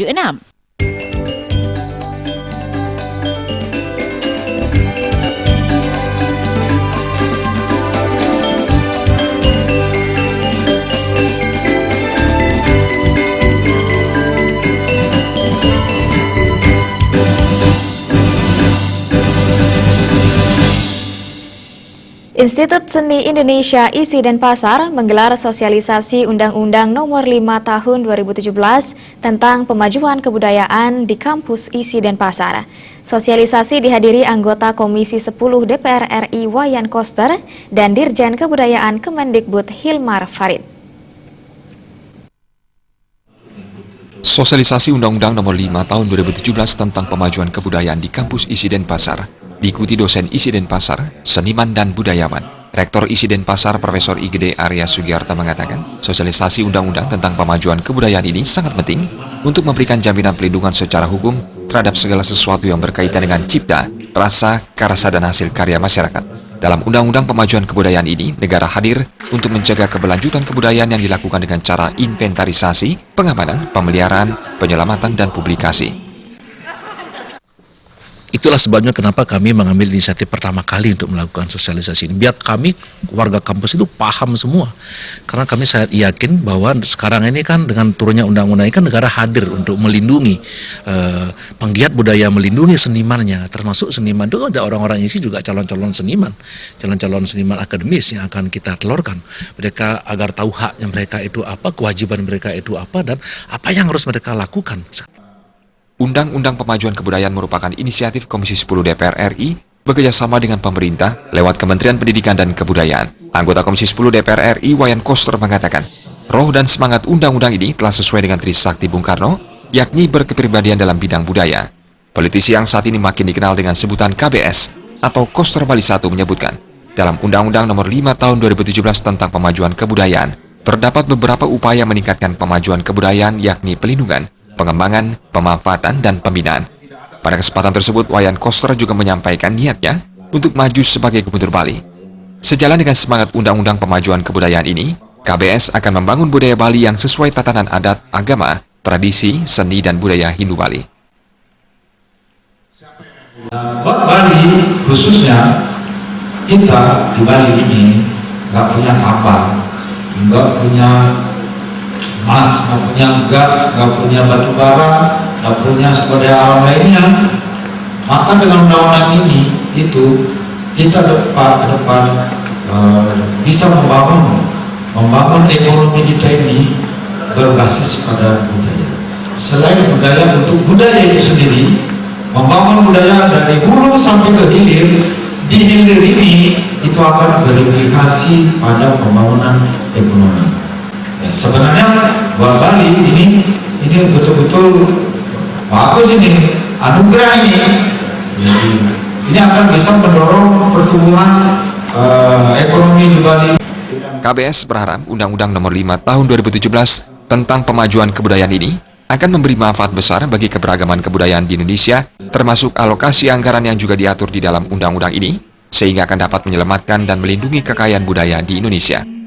1976. Institut Seni Indonesia ISI Denpasar menggelar sosialisasi Undang-Undang Nomor 5 Tahun 2017 tentang pemajuan kebudayaan di kampus ISI Denpasar. Sosialisasi dihadiri anggota Komisi 10 DPR RI Wayan Koster dan Dirjen Kebudayaan Kemendikbud Hilmar Farid. Sosialisasi Undang-Undang Nomor 5 Tahun 2017 tentang pemajuan kebudayaan di kampus ISI Denpasar diikuti dosen ISI Denpasar, seniman dan budayawan. Rektor ISI Denpasar Profesor IGD Arya Sugiarto mengatakan, sosialisasi undang-undang tentang pemajuan kebudayaan ini sangat penting untuk memberikan jaminan pelindungan secara hukum terhadap segala sesuatu yang berkaitan dengan cipta, rasa, karsa dan hasil karya masyarakat. Dalam undang-undang pemajuan kebudayaan ini, negara hadir untuk menjaga keberlanjutan kebudayaan yang dilakukan dengan cara inventarisasi, pengamanan, pemeliharaan, penyelamatan dan publikasi. Itulah sebabnya kenapa kami mengambil inisiatif pertama kali untuk melakukan sosialisasi ini. Biar kami, warga kampus itu paham semua. Karena kami sangat yakin bahwa sekarang ini kan dengan turunnya undang-undang ini kan negara hadir untuk melindungi penggiat budaya, melindungi senimannya. Termasuk seniman itu ada orang-orang isi juga calon-calon seniman akademis yang akan kita telurkan. Mereka agar tahu haknya mereka itu apa, kewajiban mereka itu apa, dan apa yang harus mereka lakukan. Undang-Undang Pemajuan Kebudayaan merupakan inisiatif Komisi 10 DPR RI bekerjasama dengan pemerintah lewat Kementerian Pendidikan dan Kebudayaan. Anggota Komisi 10 DPR RI Wayan Koster mengatakan, roh dan semangat undang-undang ini telah sesuai dengan Trisakti Bung Karno, yakni berkepribadian dalam bidang budaya. Politisi yang saat ini makin dikenal dengan sebutan KBS atau Koster Bali I menyebutkan, dalam Undang-Undang Nomor 5 Tahun 2017 tentang pemajuan kebudayaan, terdapat beberapa upaya meningkatkan pemajuan kebudayaan yakni pelindungan, pengembangan, pemanfaatan, dan pembinaan. Pada kesempatan tersebut, Wayan Koster juga menyampaikan niatnya untuk maju sebagai Gubernur Bali. Sejalan dengan semangat Undang-Undang Pemajuan Kebudayaan ini, KBS akan membangun budaya Bali yang sesuai tatanan adat, agama, tradisi, seni, dan budaya Hindu Bali. Buat Bali, khususnya kita di Bali ini nggak punya kapal, nggak punya emas, nggak punya gas, nggak punya batu bara, nggak punya sumber daya alam lainnya. Maka dengan undang-undang ini itu kita ke depan bisa membangun ekonomi kita ini berbasis pada budaya. Selain budaya, untuk budaya itu sendiri, membangun budaya dari hulu sampai ke hilir. Di hilir ini itu akan berimplikasi pada pembangunan ekonomi. Sebenarnya buat Bali ini betul-betul bagus ini, anugerah ini. Ini akan bisa mendorong pertumbuhan ekonomi di Bali. KBS berharap Undang-Undang Nomor 5 Tahun 2017 tentang pemajuan kebudayaan ini akan memberi manfaat besar bagi keberagaman kebudayaan di Indonesia, termasuk alokasi anggaran yang juga diatur di dalam undang-undang ini, sehingga akan dapat menyelamatkan dan melindungi kekayaan budaya di Indonesia.